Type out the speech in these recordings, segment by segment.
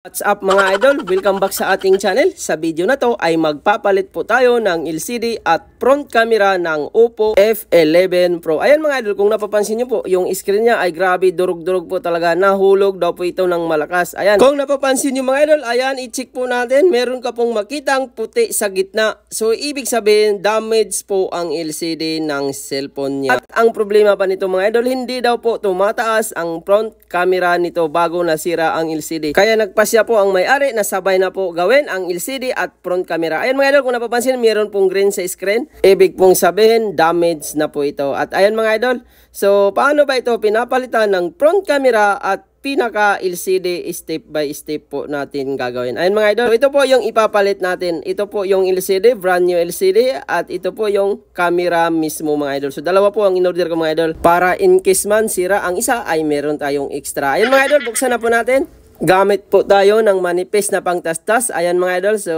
What's up mga idol? Welcome back sa ating channel. Sa video na to ay magpapalit po tayo ng LCD at front camera ng Oppo F11 Pro. Ayan mga idol, kung napapansin nyo po, yung screen niya ay grabe, durug-durug po talaga. Nahulog daw po ito ng malakas. Ayan, kung napapansin nyo mga idol, ayan, i-check po natin. Meron ka pong makitang puti sa gitna. So, ibig sabihin, damage po ang LCD ng cellphone niya. At ang problema pa nito mga idol, hindi daw po tumataas ang front camera nito bago nasira ang LCD. Kaya nagpasya po ang may-ari na sabay na po gawin ang LCD at front camera. Ayan mga idol, kung napapansin, meron pong green sa screen. Ibig pong sabihin, damage na po ito. At ayan mga idol, so paano ba ito pinapalitan ng front camera at pinaka LCD step by step po natin gagawin. Ayan mga idol, so ito po yung ipapalit natin. Ito po yung LCD, brand new LCD, at ito po yung camera mismo mga idol. So dalawa po ang in-order ko mga idol para in case man sira ang isa ay meron tayong extra. Ayan mga idol, buksan na po natin. Gamit po tayo ng manipis na pangtastas. Ayan mga idol, so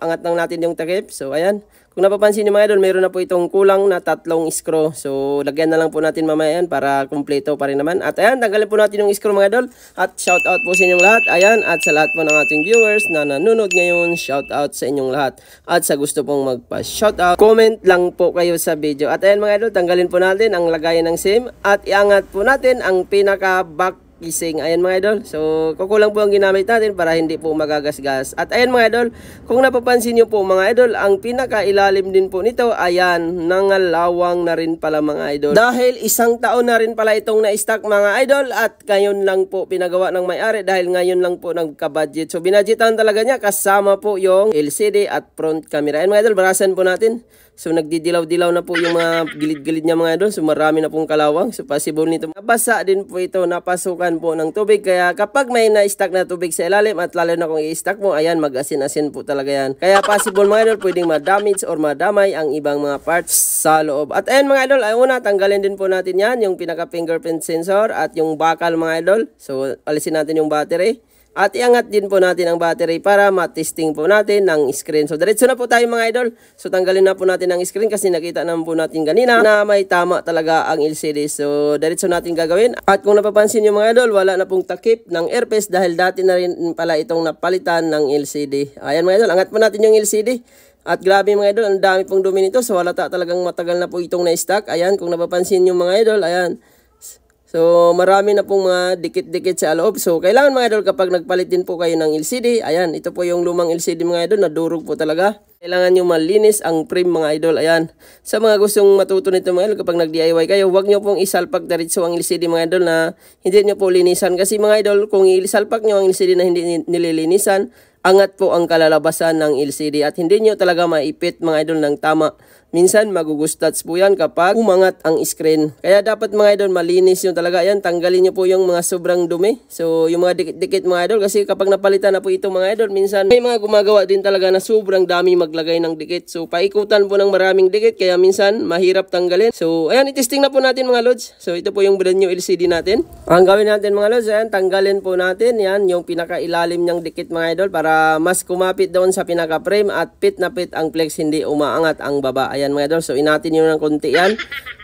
angat lang natin yung takip. So ayan, kung napapansin niyo mga idol, meron na po itong kulang na 3 screw. So lagyan na lang po natin mamaya yan para kumpleto pa rin naman. At ayan, tanggalin po natin yung screw mga idol. At shout out po sa inyong lahat. Ayan, at sa lahat po ng ating viewers na nanonood ngayon, shout out sa inyong lahat. At sa gusto pong magpa-shout out, comment lang po kayo sa video. At ayan mga idol, tanggalin po natin ang lagayan ng SIM. At iangat po natin ang pinaka-back casing. Ayan mga idol, so kukulang po ang ginamit natin para hindi po magagasgas. At ayan mga idol, kung napapansin nyo po mga idol, ang pinakailalim din po nito, ayan, nangalawang na rin pala mga idol. Dahil isang taon na rin pala itong na-stock mga idol, at ngayon lang po pinagawa ng may-ari dahil ngayon lang po nagka-budget. So binadgetan talaga niya, kasama po yung LCD at front camera. Ayan mga idol, barasan po natin. So nagdidilaw-dilaw na po yung mga gilid-gilid niya mga idol. So marami na pong kalawang. So possible nito mabasa din po ito, napasukan po ng tubig. Kaya kapag may na-stack na tubig sa ilalim, at lalo na kung i-stack mo, ayan, mag-asin-asin po talaga yan. Kaya possible mga idol, pwedeng ma-damage or madamay ang ibang mga parts sa loob. At ayan mga idol, ay una, tanggalin din po natin yan, yung pinaka-fingerprint sensor at yung bakal mga idol. So alisin natin yung battery. At iangat din po natin ang battery para matesting po natin ng screen. So diretso na po tayo mga idol. So tanggalin na po natin ang screen kasi nakita naman po natin kanina na may tama talaga ang LCD. So diretso natin gagawin. At kung napapansin nyo mga idol, wala na pong takip ng airpiece dahil dati na rin pala itong napalitan ng LCD. Ayan mga idol, angat po natin yung LCD. At grabe mga idol, ang dami pong dumi nito. So wala talagang matagal na po itong na-stock. Ayan, kung napapansin nyo mga idol, ayan. So, marami na pong mga dikit-dikit sa loob. So, kailangan mga idol kapag nagpalit din po kayo ng LCD. Ayan, ito po yung lumang LCD mga idol, nadurog po talaga. Kailangan nyo malinis ang frame mga idol. Ayan, sa mga gustong matuto nito mga idol, kapag nag-DIY kayo, huwag nyo pong isalpak diretso ang LCD mga idol na hindi nyo po linisan. Kasi mga idol, kung isalpak nyo ang LCD na hindi nililinisan, angat po ang kalalabasan ng LCD at hindi nyo talaga maipit mga idol ng tama. Minsan magugustats po yan kapag umangat ang screen. Kaya dapat mga idol malinis yung talaga. Ayan, tanggalin nyo po yung mga sobrang dumi. So yung mga dikit-dikit mga idol, kasi kapag napalitan na po ito mga idol, minsan may mga gumagawa din talaga na sobrang dami maglagay ng dikit. So paikutan po ng maraming dikit kaya minsan mahirap tanggalin. So ayan, itesting na po natin mga lods. So ito po yung brand new LCD natin. Ang gawin natin mga lods, ayan, tanggalin po natin yan yung pinakailalim niyang dikit mga idol para mas kumapit doon sa pinaka-frame at fit na fit ang flex, hindi umaangat ang baba. Ayan mga idol, so inatin nyo ng konti yan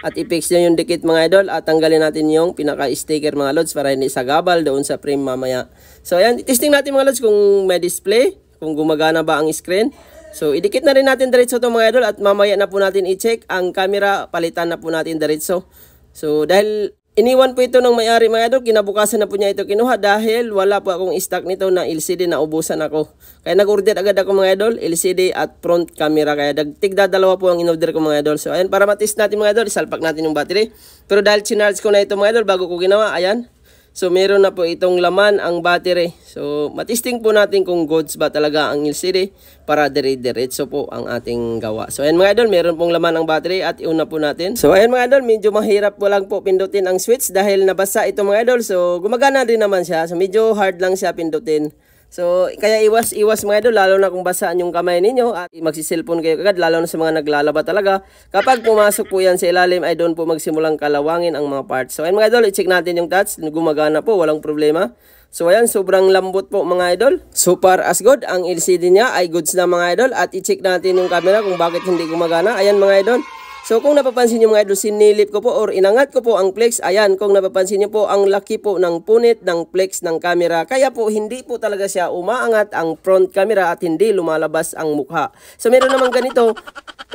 at i-fix nyo yung dikit mga idol at tanggalin natin yung pinaka-sticker mga lods para hindi sagabal doon sa frame mamaya. So ayan, testing natin mga lods kung may display, kung gumagana ba ang screen. So idikit na rin natin diretso to mga idol at mamaya na po natin i-check ang camera, palitan na po natin diretso. So dahil iniwan po ito ng may-ari mga idol, kinabukasan na po niya ito kinuha dahil wala po akong stock nito na LCD na ubusan ako. Kaya nag-order agad ako mga idol, LCD at front camera. Kaya tigda dalawa po ang in-order ko mga idol. So ayan, para matest natin mga idol, isalpak natin yung battery. Pero dahil chinarge ko na ito mga idol bago ko ginawa, ayan. So meron na po itong laman ang battery. So matesting po natin kung goods ba talaga ang LCD para dire-diretso po ang ating gawa. So ayan mga idol, meron pong laman ang battery at iuna po natin. So ayan mga idol, medyo mahirap po lang po pindutin ang switch dahil nabasa ito mga idol. So gumagana din naman siya. So medyo hard lang siya pindutin. So kaya iwas mga idol, lalo na kung basaan yung kamay ninyo at magsiselfon kayo kagad, lalo na sa mga naglalaba talaga. Kapag pumasok po yan sa ilalim ay doon po magsimulang kalawangin ang mga parts. So ayan mga idol, i-check natin yung touch, gumagana po, walang problema. So ayan, sobrang lambot po mga idol. Super as good, ang LCD niya ay goods na mga idol. At i-check natin yung camera kung bakit hindi gumagana. Ayan mga idol, So kung napapansin nyo mga idol, sinilip ko po or inangat ko po ang flex. Ayan, kung napapansin nyo po, ang laki po ng punit ng flex ng camera. Kaya po hindi po talaga siya umaangat ang front camera at hindi lumalabas ang mukha. So meron naman ganito,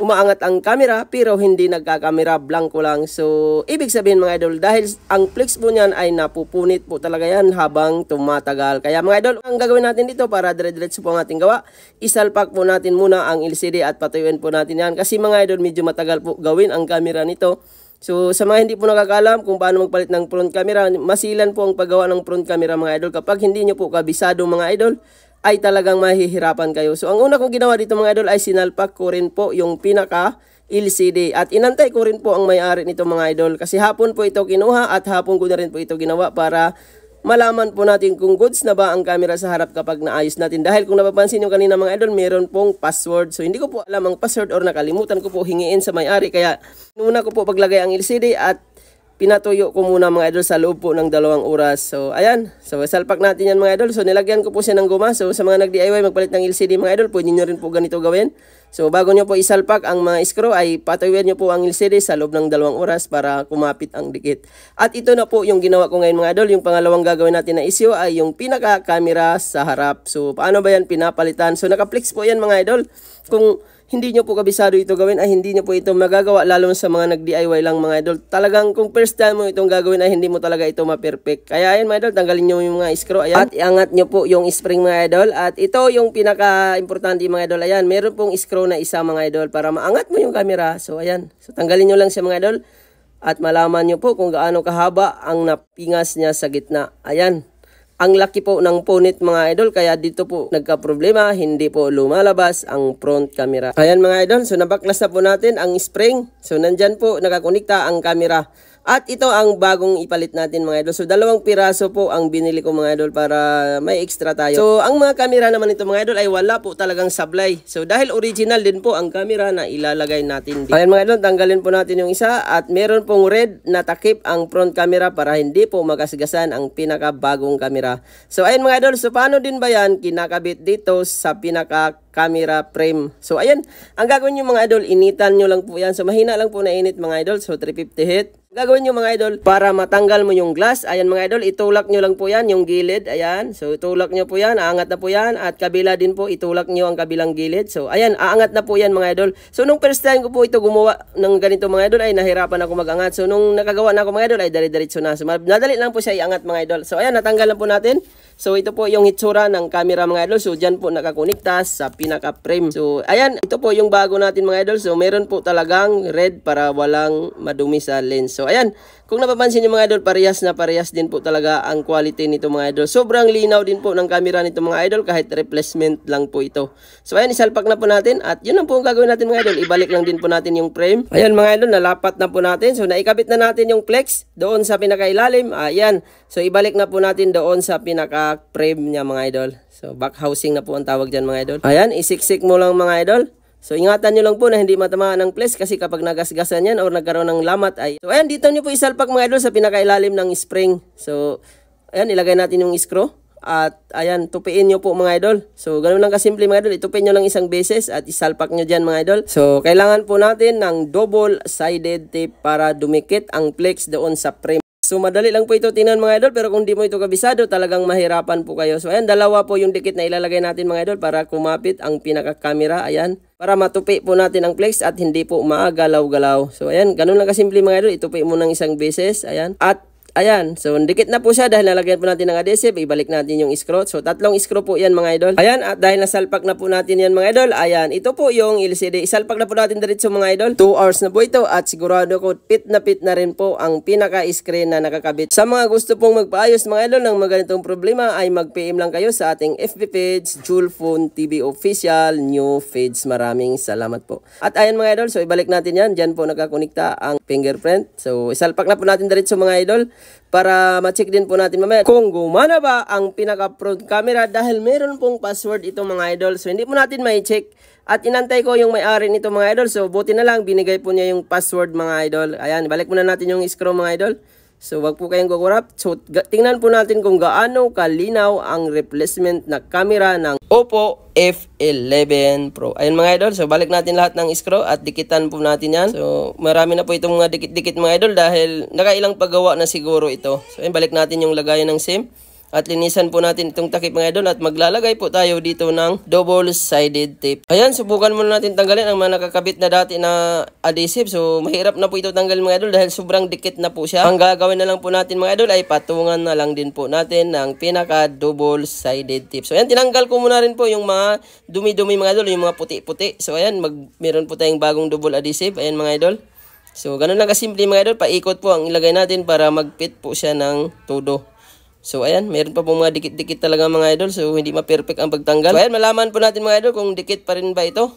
umaangat ang camera pero hindi nagkakamera, blanco lang. So ibig sabihin mga idol, dahil ang flex po niyan ay napupunit po talaga yan habang tumatagal. Kaya mga idol, ang gagawin natin dito para dire-diretso po ang ating gawa, isalpak po natin muna ang LCD at patuyuin po natin yan. Kasi mga idol, medyo matagal po gawin ang camera nito. So sa mga hindi po nakakalam kung paano magpalit ng front camera, masilan po ang paggawa ng front camera mga idol. Kapag hindi nyo po kabisado mga idol, ay talagang mahihirapan kayo. So ang una kong ginawa dito mga idol ay sinalpak ko rin po yung pinaka LCD at inantay ko rin po ang may-ari nito mga idol. Kasi hapon po ito kinuha at hapon ko na rin po ito ginawa para malaman po natin kung goods na ba ang camera sa harap kapag naayos natin. Dahil kung napapansin nyo kanina mga idol, meron pong password. So hindi ko po alam ang password or nakalimutan ko po hingiin sa may-ari. Kaya nuna ko po paglagay ang LCD at pinatuyo ko muna mga idol sa loob po ng 2 oras. So ayan, so salpak natin yan mga idol. So nilagyan ko po siya ng guma. So sa mga nag-DIY magpalit ng LCD mga idol, pwede nyo rin po ganito gawin. So bago nyo po isalpak ang mga screw ay patuyuin nyo po ang LCD sa loob ng 2 oras para kumapit ang dikit. At ito na po yung ginawa ko ngayon mga idol. Yung pangalawang gagawin natin na issue ay yung pinaka-camera sa harap. So paano ba yan pinapalitan? So naka-flex po yan mga idol. Kung hindi nyo po kabisado ito gawin ay hindi nyo po ito magagawa, lalo sa mga nag-DIY lang mga idol. Talagang kung first time mo itong gagawin ay hindi mo talaga ito ma-perfect. Kaya ayan mga idol, tanggalin nyo yung mga screw. Ayan. At iangat nyo po yung spring mga idol. At ito yung pinaka-importante mga idol. Ayan, meron pong screw na isa mga idol para maangat mo yung camera. So ayan, so tanggalin nyo lang siya mga idol. At malaman nyo po kung gaano kahaba ang napingas niya sa gitna. Ayan. Ang laki po ng punit mga idol, kaya dito po nagka-problema, hindi po lumalabas ang front camera. Ayan mga idol, so nabaklas na po natin ang spring. So nandyan po nakakonekta ang camera. At ito ang bagong ipalit natin mga idol. So 2 piraso po ang binili ko mga idol para may extra tayo. So ang mga camera naman ito mga idol ay wala po talagang sablay. So dahil original din po ang camera na ilalagay natin dito. Ayan mga idol, tanggalin po natin yung isa. At meron pong red na takip ang front camera para hindi po magasgasan ang pinakabagong camera. So ayan mga idol, so paano din ba yan kinakabit dito sa pinaka camera frame? So ayan, ang gagawin nyo mga idol, initan nyo lang po yan. So mahina lang po na init mga idol, so 350 heat. Gagawin nyo mga idol para matanggal mo yung glass. Ayan mga idol, itulak nyo lang po yan yung gilid. Ayan, so itulak nyo po yan, aangat na po yan. At kabila din po, itulak nyo ang kabilang gilid. So ayan, aangat na po yan mga idol. So nung first time ko po ito gumawa ng ganito mga idol ay nahirapan ako mag-angat. So nung nakagawa na ako mga idol ay dire-diretso na. So nadali lang po siya iangat mga idol. So ayan, natanggal lang po natin. So ito po yung hitsura ng camera mga idol. So dyan po nakakonekta sa pinaka frame. So ayan, ito po yung bago natin mga idol. So meron po talagang red para walang madumi sa lens. So ayan, kung napapansin nyo mga idol, parehas na parehas din po talaga ang quality nito mga idol. Sobrang linaw din po ng camera nito mga idol kahit replacement lang po ito. So ayan, isalpak na po natin at yun lang po ang gagawin natin mga idol. Ibalik lang din po natin yung frame. Ayan mga idol, nalapat na po natin. So naikabit na natin yung flex doon sa pinakailalim. Ayan, so ibalik na po natin doon sa pinaka frame niya mga idol. So back housing na po ang tawag dyan mga idol. Ayan, isiksik mo lang mga idol. So ingatan nyo lang po na hindi matamaan ng flex kasi kapag nagasgasan yan or nagkaroon ng lamat ay... So ayan, dito nyo po isalpak mga idol sa pinakailalim ng spring. So ayan, ilagay natin yung screw. At ayan, tupiin nyo po mga idol. So ganun lang kasimple mga idol, itupin nyo lang isang beses at isalpak nyo dyan mga idol. So kailangan po natin ng double-sided tape para dumikit ang flex doon sa frame. So madali lang po ito tingnan mga idol, pero kung di mo ito kabisado talagang mahirapan po kayo. So ayan, dalawa po yung dikit na ilalagay natin mga idol para kumapit ang pinaka-camera. Ayan, para matupi po natin ang flex at hindi po maagalaw-galaw. So ayan, ganun lang kasimple mga idol, itupi mo ng isang beses. Ayan, at ayan, so dikit na po siya dahil nalagyan po natin ng adhesive. Ibalik natin yung screw. So 3 screw po yan mga idol. Ayan, at dahil nasalpak na po natin yan mga idol, ayan, ito po yung LCD. Isalpak na po natin diretso mga idol. 2 hours na po ito at sigurado ko pit na rin po ang pinaka-screen na nakakabit. Sa mga gusto pong magpaayos mga idol ng mga ganitong problema ay mag-PM lang kayo sa ating FB page, Julfon TV Official, new page. Maraming salamat po. At ayan mga idol, so ibalik natin yan. Diyan po nakakonekta ang fingerprint. So isalpak na po natin diretso mga idol, para ma-check din po natin mamaya kung gumana ba ang pinaka-front camera dahil meron pong password ito mga idol. So hindi po natin may check at inantay ko yung may-ari nito mga idol. So buti na lang binigay po niya yung password mga idol. Ayan, balik muna natin yung screw mga idol. So wag po kayong kukurap. So tingnan po natin kung gaano kalinaw ang replacement na camera ng Oppo F11 Pro. Ayun mga idol, so balik natin lahat ng screw at dikitan po natin yan. So marami na po itong mga dikit-dikit mga idol dahil nakailang paggawa na siguro ito. So ayun, balik natin yung lagayan ng SIM. At linisan po natin itong takip mga idol at maglalagay po tayo dito ng double-sided tape. Ayan, subukan muna natin tanggalin ang mga nakakabit na dati na adhesive. So mahirap na po ito tanggalin mga idol dahil sobrang dikit na po siya. Ang gagawin na lang po natin mga idol ay patungan na lang din po natin ng pinaka double-sided tape. So ayan, tinanggal ko muna rin po yung mga dumi-dumi mga idol, yung mga puti-puti. So ayan, meron po tayong bagong double adhesive. Ayan mga idol. So ganun lang kasimple mga idol, paikot po ang ilagay natin para mag-fit po siya ng todo. So ayan, meron pa pong mga dikit-dikit talaga mga idol. So hindi ma-perfect ang pagtanggal. So ayan, malaman po natin mga idol kung dikit pa rin ba ito.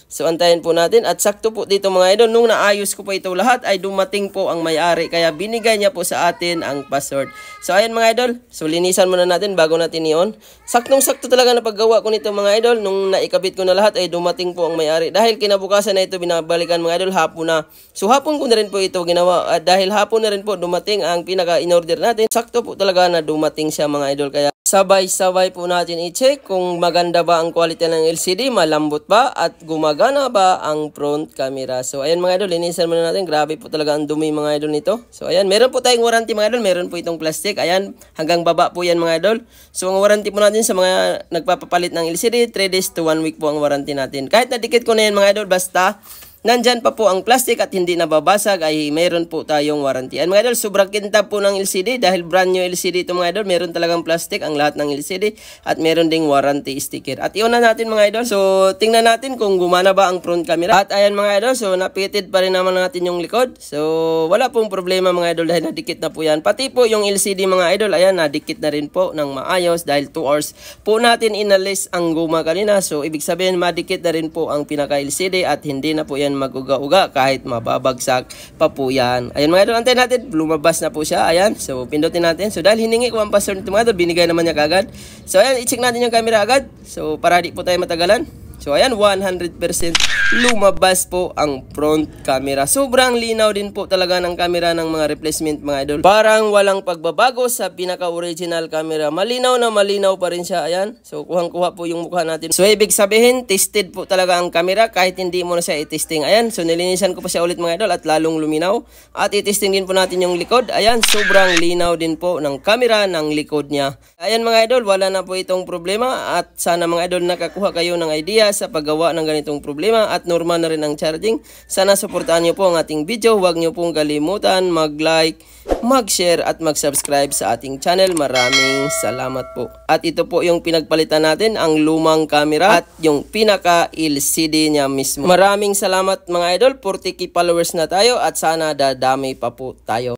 So antayin po natin at sakto po dito mga idol, nung naayos ko po ito lahat ay dumating po ang may-ari kaya binigay niya po sa atin ang password. So ayan mga idol, so linisan muna natin bago natin i-on. Saktong-sakto talaga na paggawa ko nito mga idol, nung naikabit ko na lahat ay dumating po ang may-ari. Dahil kinabukasan na ito binabalikan mga idol, hapon na. So hapon ko na rin po ito ginawa at dahil hapon na rin po dumating ang pinaka-in-order natin. Sakto po talaga na dumating siya mga idol kaya sabay-sabay po natin i-check kung maganda ba ang quality ng LCD, malambot ba at gumagana ba ang front camera. So ayan mga idol, linisan muna natin. Grabe po talaga ang dumi mga idol nito. So ayan, meron po tayong warranty mga idol, meron po itong plastic. Ayan, hanggang baba po yan mga idol. So ang warranty po natin sa mga nagpapapalit ng LCD, 3 days to 1 week po ang warranty natin. Kahit nadikit ko na yan mga idol, basta nandyan pa po ang plastic at hindi nababasag ay meron po tayong warranty. And mga idol, sobrang kintab po ng LCD dahil brand new LCD ito mga idol. Meron talagang plastic ang lahat ng LCD at meron ding warranty sticker. At iyon na natin mga idol. So tingnan natin kung gumana ba ang front camera. At ayan mga idol, so napited pa rin naman natin yung likod. So wala pong problema mga idol dahil nadikit na po yan. Pati po yung LCD mga idol, ayan, nadikit na rin po ng maayos dahil 2 hours po natin inalis ang guma kanina. So ibig sabihin madikit na rin po ang pinaka LCD at hindi na po yan mag-uga-uga kahit mababagsak pa po yan. Ayan mga idol, antayin natin, lumabas na po siya. Ayan, so pindutin natin. So dahil hiningi ko ang password nito mga idol, binigay naman niya kagad. So ayan, i-check natin yung camera agad. So para di po tayo matagalan. So ayan, 100% lumabas po ang front camera. Sobrang linaw din po talaga ng camera ng mga replacement mga idol. Parang walang pagbabago sa pinaka-original camera. Malinaw na malinaw pa rin siya. Ayan, so kuhang-kuha po yung mukha natin. So ibig sabihin, tested po talaga ang camera kahit hindi mo na siya i-testing. Ayan, so nilinisan ko pa siya ulit mga idol at lalong luminaw. At i-testing din po natin yung likod. Ayan, sobrang linaw din po ng camera ng likod niya. Ayan mga idol, wala na po itong problema at sana mga idol nakakuha kayo ng idea sa paggawa ng ganitong problema at normal na rin ang charging. Sana suportahan niyo po ang ating video. Huwag niyo pong kalimutan mag-like, mag-share at mag-subscribe sa ating channel. Maraming salamat po. At ito po yung pinagpalitan natin, ang lumang camera at yung pinaka LCD niya mismo. Maraming salamat mga idol. 40k followers na tayo at sana dadami pa po tayo.